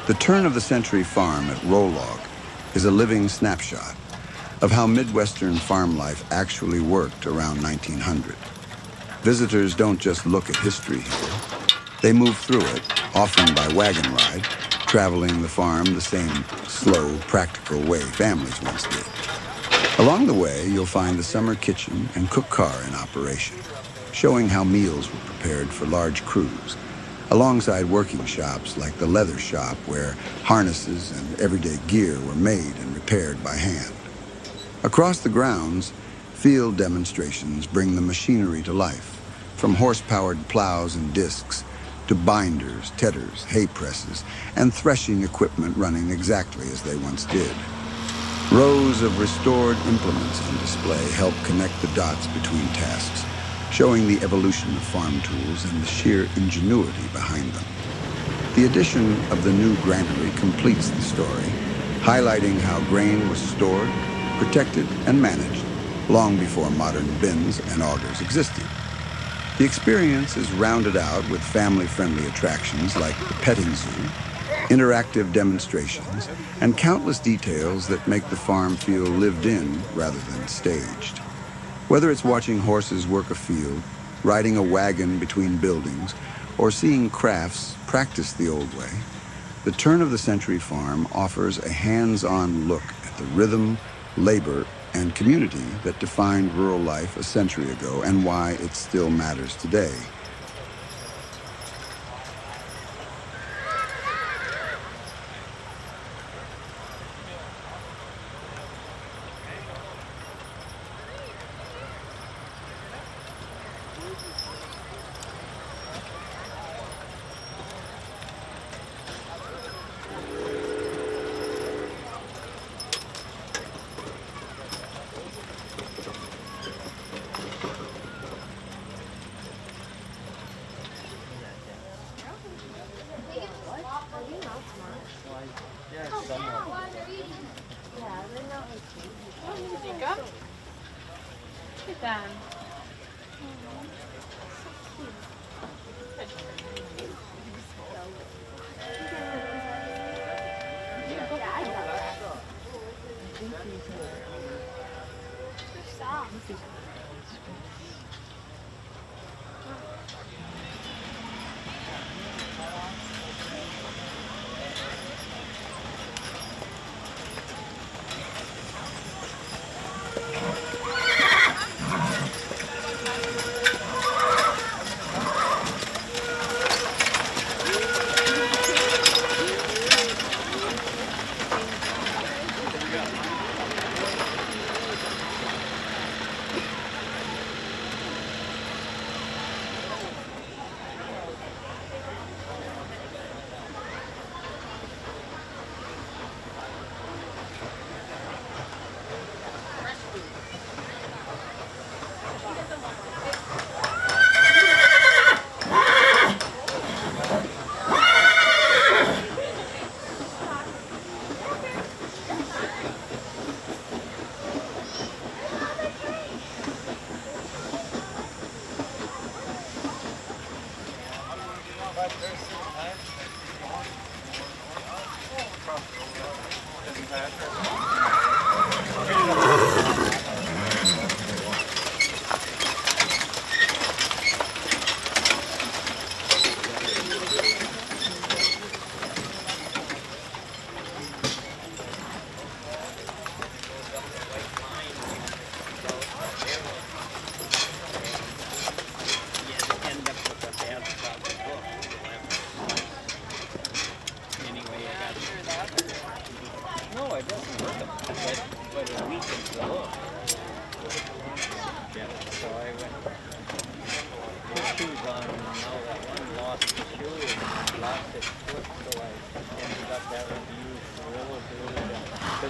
The turn-of-the-century farm at Rolog is a living snapshot of how Midwestern farm life actually worked around 1900. Visitors don't just look at history here. They move through it, often by wagon ride, traveling the farm the same slow, practical way families once did. Along the way, you'll find the summer kitchen and cook car in operation, showing how meals were prepared for large crews, alongside working shops like the leather shop where harnesses and everyday gear were made and repaired by hand. Across the grounds, field demonstrations bring the machinery to life, from horse-powered plows and discs to binders, tedders, hay presses, and threshing equipment running exactly as they once did. Rows of restored implements on display help connect the dots between tasks, showing the evolution of farm tools and the sheer ingenuity behind them. The addition of the new granary completes the story, highlighting how grain was stored, protected, and managed long before modern bins and augers existed. The experience is rounded out with family-friendly attractions like the petting zoo, interactive demonstrations, and countless details that make the farm feel lived in rather than staged. Whether it's watching horses work a field, riding a wagon between buildings, or seeing crafts practiced the old way, the turn-of-the-century farm offers a hands-on look at the rhythm, labor, and community that defined rural life a century ago and why it still matters today.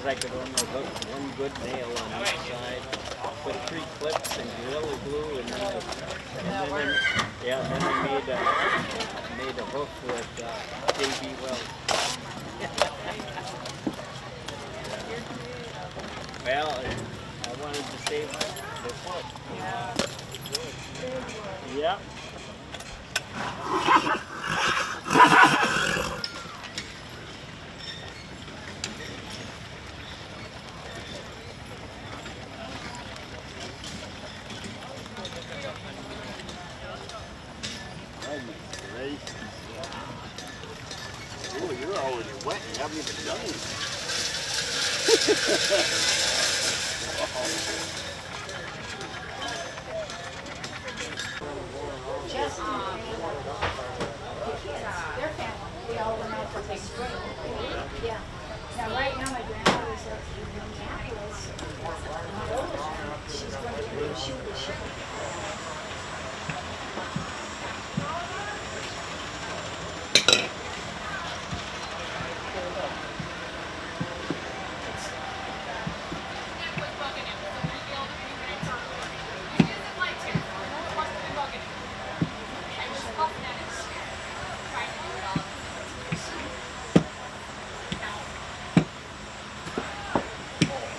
I could only hook one good nail on each side, put 3 clips and Gorilla Glue, and then I made a hook with JB Weld. Well, I wanted to save the foot. Yeah. you're already wet. You haven't even done anything. Just their family. We all went out for the spring. Yeah. Now right now my grandmother's up in Minneapolis. She's going to shoot the ship.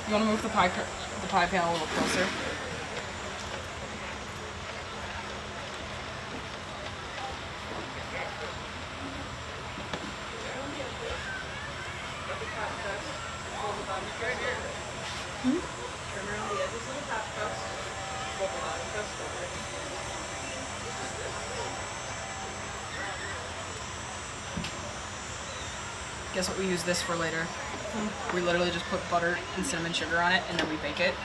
You want to move the pie pan a little closer? Guess what we use this for later? We literally just put butter and cinnamon sugar on it and then we bake it.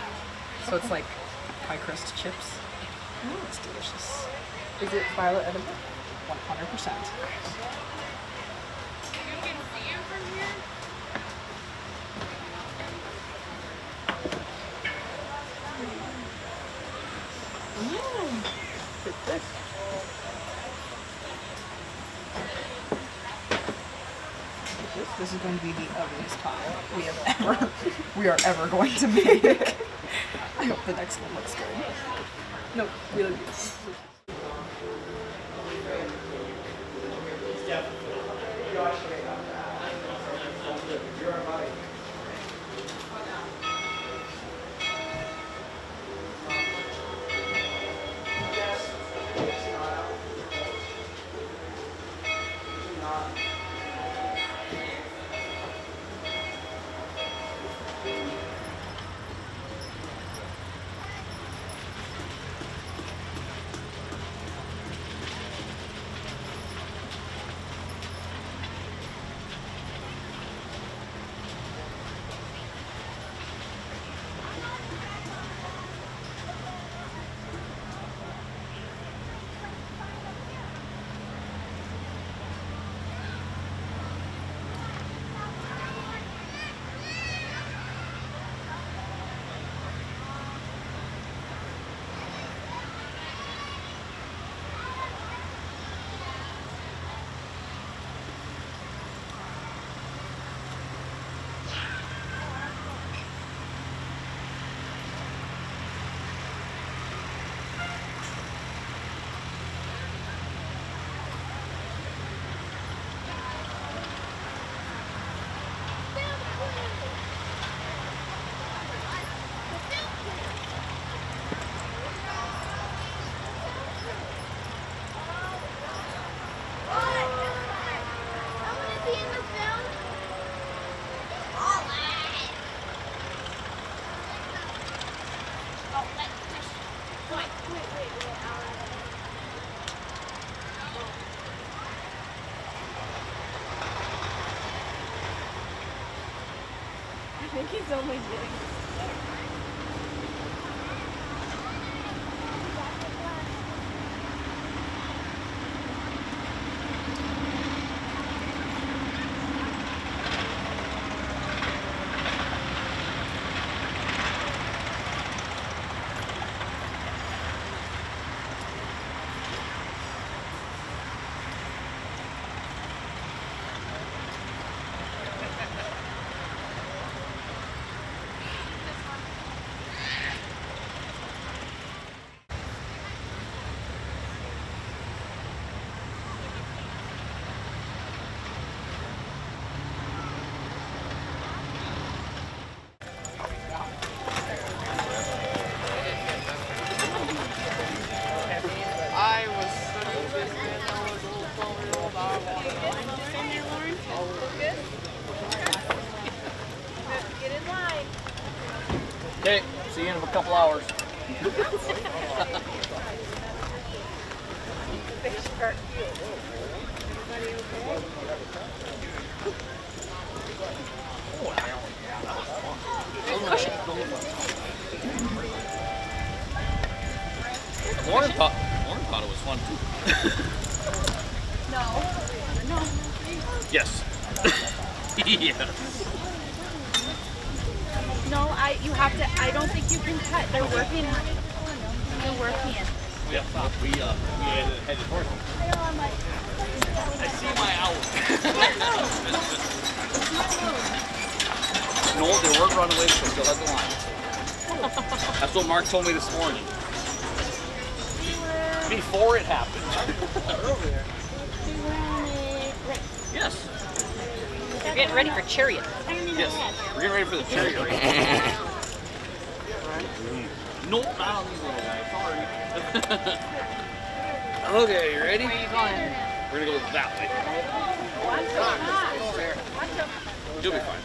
So it's like pie crust chips. It's delicious. Is it violet edible? 100%. This is going to be the ugliest pie we are ever going to make. I hope the next one looks good. No, really good. I think he's only getting Okay, see you in a couple hours. fish shark. Everybody okay? Yeah. No, you have to, I don't think you can cut. They're working. They're working. Yeah. We headed towards them. I see my owl. No, they weren't running away, so still had the line. That's what Mark told me this morning. Before it happened. Yes. You're getting ready for chariot. Yes. We're getting ready for the chariot race. Nope, not on these little guys. Sorry. Okay, you ready? Where are you going? We're gonna go that way. Watch the You'll be fine.